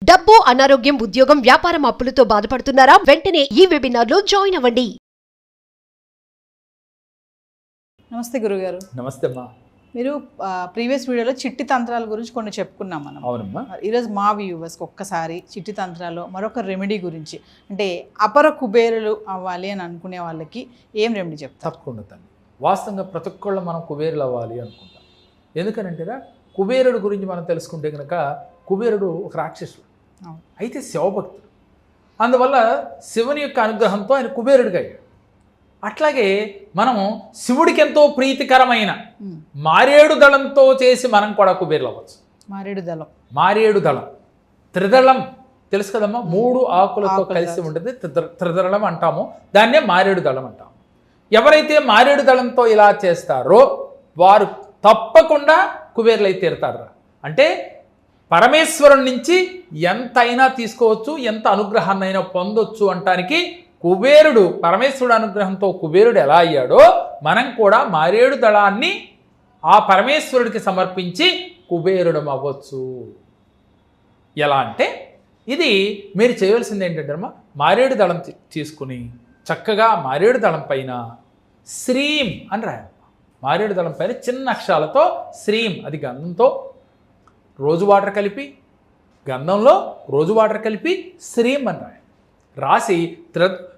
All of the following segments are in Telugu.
డబ్బు, అనారోగ్యం, ఉద్యోగం, వ్యాపారం అప్పులతో బాధపడుతున్నారా? వెంటనే ఈ వెబినార్లో జాయిన్ అవ్వండి. నమస్తే గురుగారు. నమస్తే అమ్మా. మీరు ప్రీవియస్ వీడియోలో చిట్టి తంత్రాల గురించి కొన్ని చెప్పుకున్నాం మనం. అవునమ్మా. ఈరోజు మా వ్యూవర్స్కి ఒక్కసారి చిట్టి తంత్రాల్లో మరొక రెమెడీ గురించి, అంటే అపర కుబేరులు అవ్వాలి అని అనుకునే వాళ్ళకి ఏం రెమెడీ చెప్తారు? తప్పకుండా తల్లి. వాస్తవంగా ప్రతి ఒక్కళ్ళు మనం కుబేరులు అవ్వాలి అనుకుంటాం. ఎందుకనంటేరా, కుబేరుడు గురించి మనం తెలుసుకుంటే కనుక కుబేరుడు ఒక రాక్షసుడు, అయితే శివభక్తుడు. అందువల్ల శివుని యొక్క అనుగ్రహంతో ఆయన కుబేరుడిగా అయ్యాడు. అట్లాగే మనం శివుడికి ఎంతో ప్రీతికరమైన మారేడు దళంతో చేసి మనం కూడా కుబేరులు అవ్వచ్చు. మారేడు దళం త్రిదళం తెలుసు కదమ్మా, 3 ఆకులతో కలిసి ఉంటుంది, త్రిదళం అంటాము. దాన్నే మారేడు దళం అంటాము. ఎవరైతే మారేడు దళంతో ఇలా చేస్తారో వారు తప్పకుండా కుబేరులు అయితే తీరుతారు. అంటే పరమేశ్వరుని నుంచి ఎంతైనా తీసుకోవచ్చు, ఎంత అనుగ్రహాన్నైనా పొందొచ్చు అంటానికి కుబేరుడు, పరమేశ్వరుడు అనుగ్రహంతో కుబేరుడు ఎలా అయ్యాడో మనం కూడా మారేడు దళాన్ని ఆ పరమేశ్వరుడికి సమర్పించి కుబేరుడం అవ్వచ్చు. ఎలా అంటే ఇది మీరు చేయవలసింది ఏంటంటే అమ్మా, మారేడు దళం తీసుకుని చక్కగా మారేడు దళం పైన శ్రీం అని రాయాలి. మారేడు దళం పైన చిన్న అక్షరాలతో శ్రీం, అది గంధంతో రోజు వాటర్ కలిపి, గంధంలో రోజు వాటర్ కలిపి శ్రీం అని రాయాలి. రాసి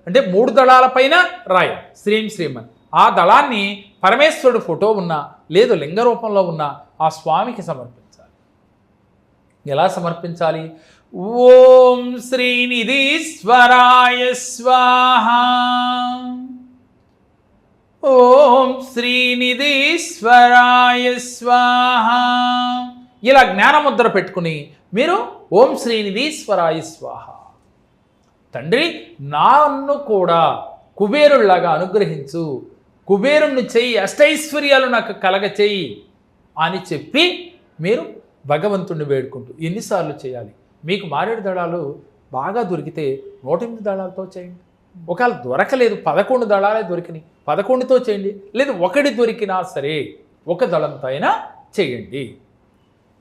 అంటే 3 దళాల పైన రాయాలి శ్రీం శ్రీం అని. ఆ దళాన్ని పరమేశ్వరుడు ఫోటో ఉన్నా లేదు లింగ రూపంలో ఉన్న ఆ స్వామికి సమర్పించాలి. ఎలా సమర్పించాలి? ఓం శ్రీనిధీశ్వరాయ స్వాహ, ఓం శ్రీనిధీశ్వరాయ స్వాహ. ఇలా జ్ఞానముద్ర పెట్టుకుని మీరు ఓం శ్రీనిధీశ్వరాయ స్వాహ, తండ్రి నన్ను కూడా కుబేరుల్లాగా అనుగ్రహించు, కుబేరుణ్ణి చెయ్యి, అష్టైశ్వర్యాలు నాకు కలగ చెయ్యి అని చెప్పి మీరు భగవంతుణ్ణి వేడుకుంటూ ఎన్నిసార్లు చేయాలి? మీకు మారేడు దళాలు బాగా దొరికితే 108 దళాలతో చేయండి. ఒకవేళ దొరకలేదు 11 దళాలే దొరికినాయి, 11తో చేయండి. లేదు 1 దొరికినా సరే 1 దళంతో అయినా చేయండి.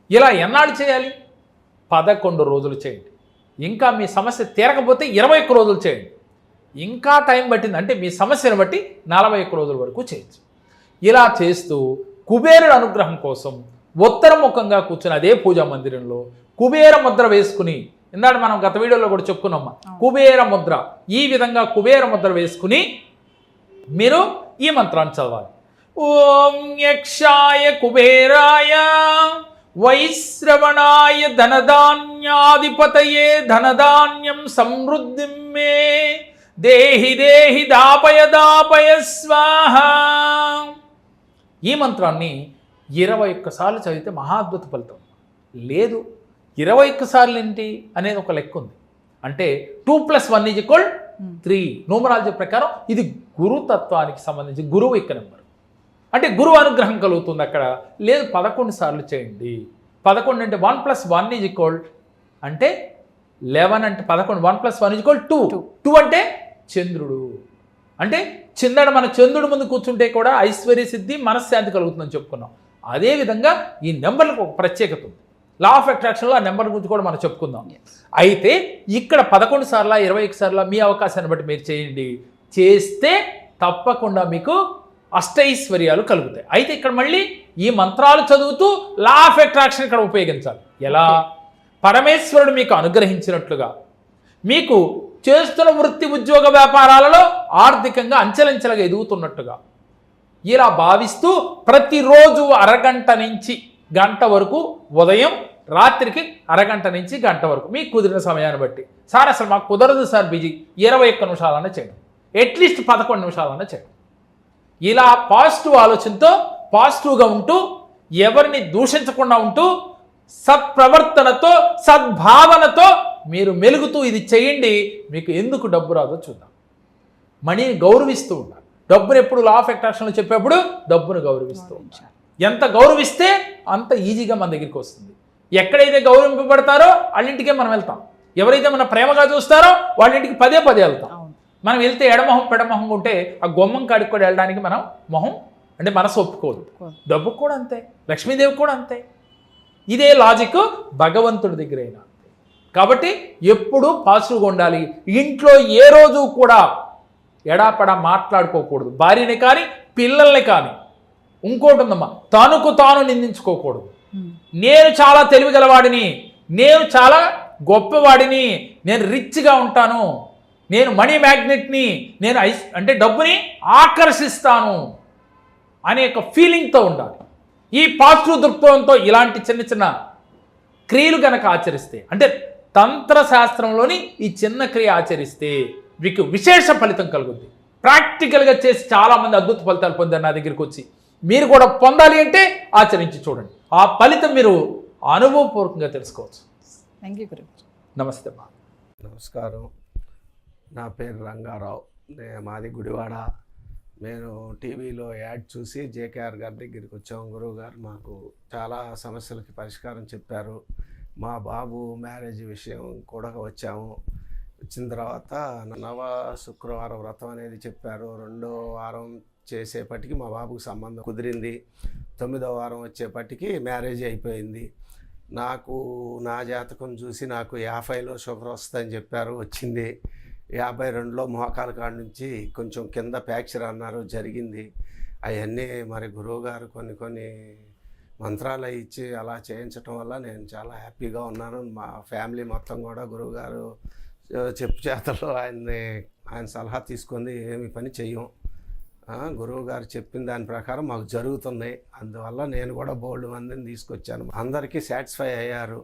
ఇలా ఎన్నాళ్ళు చేయాలి? 11 రోజులు చేయండి. ఇంకా మీ సమస్య తీరకపోతే 21 రోజులు చేయండి. ఇంకా టైం పట్టింది అంటే మీ సమస్యను బట్టి 41 రోజుల వరకు చేయొచ్చు. ఇలా చేస్తూ కుబేరుడు అనుగ్రహం కోసం ఉత్తరముఖంగా కూర్చుని అదే పూజా మందిరంలో కుబేర ముద్ర వేసుకుని, ఇందాక మనం గత వీడియోలో కూడా చెప్పుకున్నామ్మా, కుబేర ముద్ర, ఈ విధంగా కుబేర ముద్ర వేసుకుని మీరు ఈ మంత్రాన్ని చదవాలి. ఓం యక్షాయ కుబేరాయ వైశ్రవణాయ ధనధాన్యాధిపతయే ధనధాన్యం సమృద్ధిం మే దేహి దేహి దాపయ దాపయ స్వాహ. ఈ మంత్రాన్ని 21 సార్లు చదివితే మహాద్భుత ఫలితం. లేదు 21 సార్లు ఏంటి అనేది ఒక లెక్క ఉంది. అంటే 2 + 1 = 3 న్యూమరాలజీ ప్రకారం ఇది గురుతత్వానికి సంబంధించి గురువు యొక్క నెంబర్. అంటే గురువు అనుగ్రహం కలుగుతుంది అక్కడ. లేదు 11 సార్లు చేయండి. 11 అంటే 1 + 1 అంటే 11 అంటే 11, 1 + 1 = 2. 2 అంటే చంద్రుడు. అంటే మన చంద్రుడు ముందు కూర్చుంటే కూడా ఐశ్వర్య సిద్ధి, మనశ్శాంతి కలుగుతుందని చెప్పుకున్నాం. అదేవిధంగా ఈ నెంబర్లకు ఒక ప్రత్యేకత ఉంది. లా ఆఫ్ అట్రాక్షన్లో ఆ నెంబర్ గురించి కూడా మనం చెప్పుకుందాం. అయితే ఇక్కడ 11 సార్లు 21 సార్లు మీ అవకాశాన్ని బట్టి మీరు చేయండి. చేస్తే తప్పకుండా మీకు అష్టైశ్వర్యాలు కలుగుతాయి. అయితే ఇక్కడ మళ్ళీ ఈ మంత్రాలు చదువుతూ లా ఆఫ్ అట్రాక్షన్ ఇక్కడ ఉపయోగించాలి. ఎలా? పరమేశ్వరుడు మీకు అనుగ్రహించినట్లుగా మీకు చేస్తున్న వృత్తి ఉద్యోగ వ్యాపారాలలో ఆర్థికంగా అంచెలంచెలుగా ఎదుగుతున్నట్టుగా ఇలా భావిస్తూ ప్రతిరోజు అరగంట నుంచి గంట వరకు, ఉదయం రాత్రికి అరగంట నుంచి గంట వరకు మీకు కుదిరిన సమయాన్ని బట్టి, సార్ అసలు మాకు కుదరదు సార్, బిజీ, 21 నిమిషాలన్నా చేయండి, అట్లీస్ట్ 11 నిమిషాలన్నా చేయండి. ఇలా పాజిటివ్ ఆలోచనతో పాజిటివ్గా ఉంటూ ఎవరిని దూషించకుండా ఉంటూ సత్ప్రవర్తనతో సద్భావనతో మీరు మెలుగుతూ ఇది చేయండి. మీకు ఎందుకు డబ్బు రాదో చూద్దాం. మనీని గౌరవిస్తూ ఉండాలి. డబ్బును ఎప్పుడు లా ఆఫ్ అట్రాక్షన్లో చెప్పేప్పుడు డబ్బును గౌరవిస్తూ ఉండాలి. ఎంత గౌరవిస్తే అంత ఈజీగా మన దగ్గరికి వస్తుంది. ఎక్కడైతే గౌరవింపబడతారో వాళ్ళింటికే మనం వెళ్తాం. ఎవరైతే మన ప్రేమగా చూస్తారో వాళ్ళింటికి పదే వెళ్తాం. మనం వెళ్తే ఎడమొహం పెడమొహం ఉంటే ఆ గుమ్మం కాడికి కూడా వెళ్ళడానికి మనం మొహం అంటే మనసు ఒప్పుకోదు. డబ్బుకు కూడా అంతే, లక్ష్మీదేవి కూడా అంతే. ఇదే లాజిక్ భగవంతుడి దగ్గర అయినా. కాబట్టి ఎప్పుడూ పాజిటివ్గా ఉండాలి. ఇంట్లో ఏ రోజు కూడా ఎడాపడా మాట్లాడుకోకూడదు. భార్యని కానీ పిల్లల్ని కానీ. ఇంకోటి ఉందమ్మా, తనకు తాను నిందించుకోకూడదు. నేను చాలా తెలివిగలవాడిని, నేను చాలా గొప్పవాడిని, నేను రిచ్గా ఉంటాను, నేను మనీ మ్యాగ్నెట్ని, నేను అంటే డబ్బుని ఆకర్షిస్తాను అనే ఒక ఫీలింగ్తో ఉండాలి. ఈ పాజిటివ్ దృక్పథంతో ఇలాంటి చిన్న చిన్న క్రియలు కనుక ఆచరిస్తే, అంటే తంత్రశాస్త్రంలోని ఈ చిన్న క్రియ ఆచరిస్తే మీకు విశేష ఫలితం కలుగుద్ది. ప్రాక్టికల్గా చేసి చాలామంది అద్భుత ఫలితాలు పొందారు నా దగ్గరికి వచ్చి. మీరు కూడా పొందాలి అంటే ఆచరించి చూడండి. ఆ ఫలితం మీరు అనుభవపూర్వకంగా తెలుసుకోవచ్చు. థ్యాంక్ యూ గురుగారు. నమస్తే అమ్మా. నమస్కారం. నా పేరు రంగారావు. మాది గుడివాడ. నేను టీవీలో యాడ్ చూసి జేకేఆర్ గారి దగ్గరికి వచ్చాము. గురువు గారు మాకు చాలా సమస్యలకి పరిష్కారం చెప్పారు. మా బాబు మ్యారేజ్ విషయం కూడా వచ్చాము. వచ్చిన తర్వాత నవ శుక్రవారం వ్రతం అనేది చెప్పారు. 2వ వారం చేసేపటికి మా బాబుకు సంబంధం కుదిరింది. 9వ వారం వచ్చేపటికి మ్యారేజ్ అయిపోయింది. నాకు నా జాతకం చూసి నాకు 50లో షుగర్ వస్తుందని చెప్పారు. వచ్చింది. 52లో మోకాల కాడ నుంచి కొంచెం కింద ఫ్రాక్చర్ అన్నారు, జరిగింది. అవన్నీ మరి గురువుగారు కొన్ని మంత్రాలు ఇచ్చి అలా చేయించడం వల్ల నేను చాలా హ్యాపీగా ఉన్నాను. మా ఫ్యామిలీ మొత్తం కూడా గురువుగారు చెప్పు చేతల్లో ఆయన సలహా తీసుకొని ఏమి పని చెయ్యం. గురువు గారు చెప్పిన దాని ప్రకారం మాకు జరుగుతున్నాయి. అందువల్ల నేను కూడా బోల్డ్ మందిని తీసుకొచ్చాను. అందరికీ సాటిస్ఫై అయ్యారు.